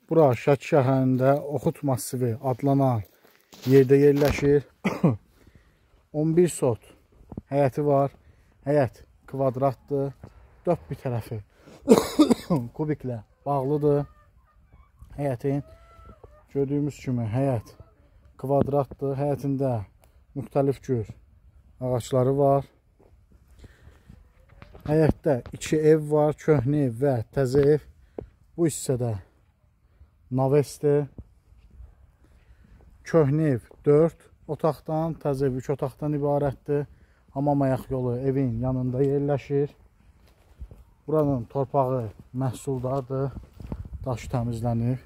Bura Şəki şəhərində Oxut Masivi adlanan yerdə yerləşir. 11 sot həyəti var. Həyət kvadratdır. Dörd bir tərəfi kubiklə bağlıdır. Həyətin gördüyümüz kimi həyət kvadratdır. Həyətində müxtəlif cür ağaçları var. Həyətdə 2 ev var. Köhnə ev və təzə ev. Bu hissədə navesdir. Köhnə ev 4 otaqdan, təzə ev 3 otaqdan ibarətdir. Hamam ayaq yolu evin yanında yerləşir. Buranın torpağı məhsuldardır. Daş təmizlənir.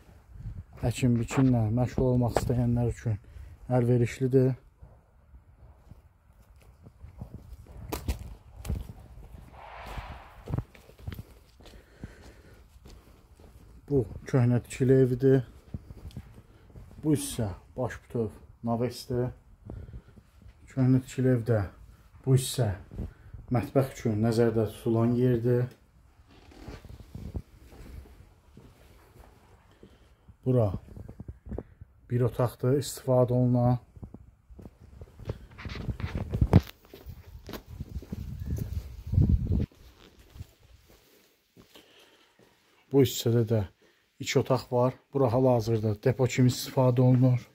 Əkin biçinlə məşğul olmaq istəyənlər üçün əlverişlidir. Bu köhnə tikili evidir. Bu hissə baş bütöv navesdir. Köhnə tikili evdə bu hissə mətbəx üçün nəzərdə tutulan yerdir. Bura bir otaqdır, istifadə olunan. Bu hissədə də 2 otaq var. Bura hal-hazırda depo kimi istifadə olunur.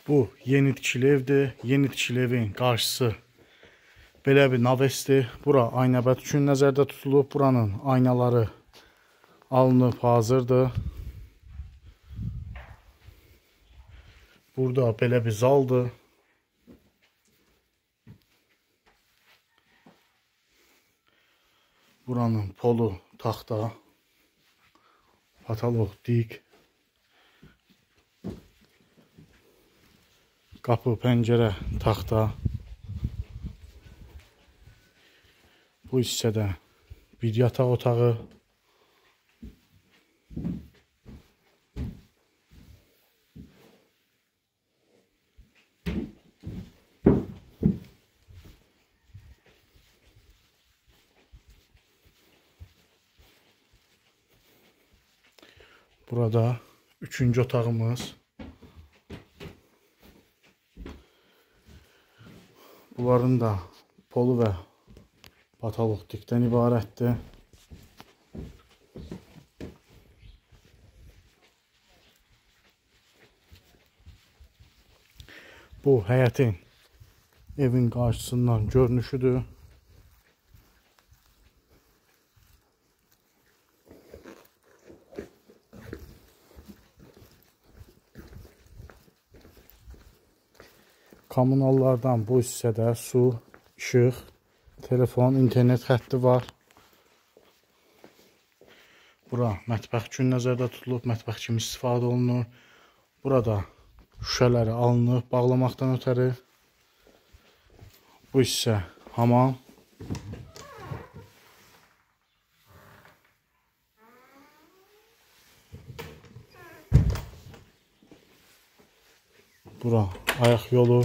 Bu yeni tikili evdir. Yeni tikili evin qarşısı belə bir navesdir. Bura aynəbət üçün nəzərdə tutulub. Buranın aynaları alınıb hazırdır. Burada belə bir zaldır. Buranın polu taxta. Pataloq dik. Qapı, pəncərə, taxta. Bu hissədə bir yataq otağı. Burada 3-cü otağımız. Bunların da polu və pataloq dikdən ibarətdir. Bu həyətin evin qarşısından görünüşüdür. Kommunallardan bu hissədə su, işıq, telefon, internet xətti var. Bura mətbəx üçün nəzərdə tutulub, mətbəx kimi istifadə olunur. Burada şüşələri alınıb bağlamaqdan ötəri. Bu hissə hamam. Bura ayaq yolu.